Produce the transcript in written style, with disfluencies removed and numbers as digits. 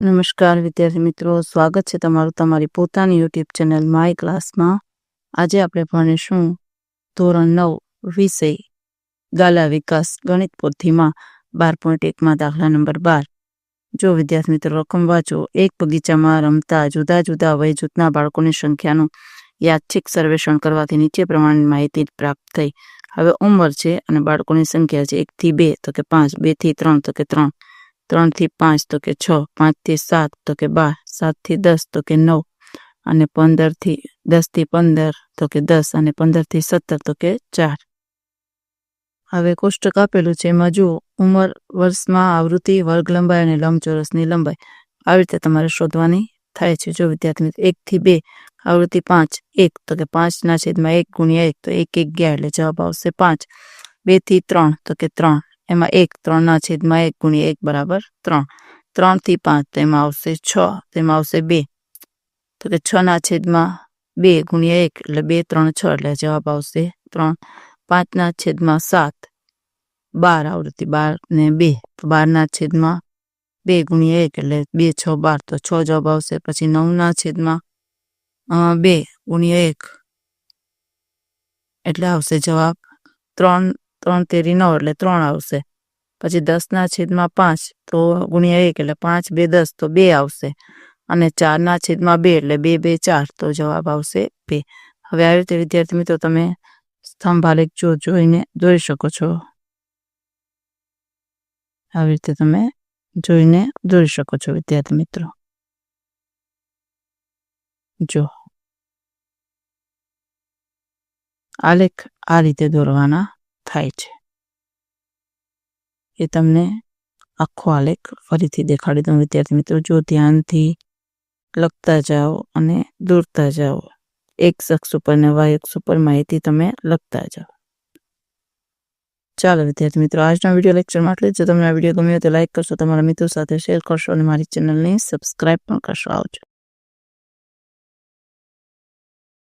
નમસ્કાર વિદ્યાર્થી મિત્રો, સ્વાગત છે તમારું તમારી પોતાની યુટ્યુબ ચેનલ માય ક્લાસમાં। આજે આપણે ભણીશું ધોરણ 9 વિષય ગાલા વિકાસ ગણિત પોથીમાં 12.1માં દાખલા નંબર 12। જો વિદ્યાર્થી મિત્રો રકમ વાંચો। એક બગીચામાં રમતા જુદા જુદા વય જૂથના બાળકોની સંખ્યાનું યાદચ્છિક સર્વેક્ષણ કરવાથી નીચે પ્રમાણેની માહિતી પ્રાપ્ત થઈ। હવે ઉંમર છે અને બાળકોની સંખ્યા છે 1 થી 2 તો કે 5, 2 થી 3 તો કે 3, 3 થી 5 તો કે 6, 5 થી 7 તો કે 12, 7 થી 10 તો કે 9 અને 10 થી 15 તો કે 10 અને 15 થી 17 તો કે 4। હવે કોષ્ટક આપેલું છે, એમાં જુઓ ઉંમર, વર્ષમાં, આવૃત્તિ, વર્ગ લંબાઈ અને લંબચોરસની લંબાઈ આવી રીતે તમારે શોધવાની થાય છે। જો વિદ્યાર્થી મિત્રો 1 થી 2 આવૃત્તિ 5, 1 તો કે 5/1 ગુણ્યા 1 તો 1 1 ગયા એટલે જવાબ આવશે 5। 2 થી 3 તો કે 3, એમાં 1 3/1 ગુણ્યા 1 બરાબર 3। 3 થી 5 તો એમાં આવશે 6, તેમાં આવશે 2 તો કે 6/2 ગુણ્યા 1 એટલે 2 3 6 એટલે જવાબ આવશે 3। 5/7 12 આવૃત્તિ 12 ને 2 તો 12/2 ગુણ્યા 1 એટલે 2 6 12 તો 6 જવાબ આવશે। પછી 9/2 ગુણ્યા 1 એટલે આવશે જવાબ 3, 3 તેરી 9 એટલે 3 આવશે। પછી 10/5 તો ગુણ્યા 1 એટલે 5 2 10 તો 2 આવશે અને 4/2 એટલે 2 2 4 તો જવાબ આવશે 2। હવે આવી રીતે વિદ્યાર્થી મિત્રો તમે સ્તંભ આલેખ જોઈને જોઈ શકો છો। આવી રીતે તમે જોઈને જોઈ શકો છો વિદ્યાર્થી મિત્રો। જો આલેખ આ રીતે દોરવાના થાય છે। એ તમને આખો આલેખ ફરીથી દેખાડી દઉં વિદ્યાર્થી મિત્રો। જો ધ્યાનથી લખતા જાઓ અને દોરતા જાઓ, એક્સ અક્ષ ઉપર ને વાય અક્ષ ઉપર માહિતી તમે લખતા જાઓ। ચાલો વિદ્યાર્થી મિત્રો, આજના વિડીયો લેક્ચરમાં આટલું જ। જો તમને આ વિડીયો ગમ્યો તો લાઈક કરશો, તમારા મિત્રો સાથે શેર કરશો અને મારી ચેનલને સબસ્ક્રાઈબ પણ કરશો। આવજો।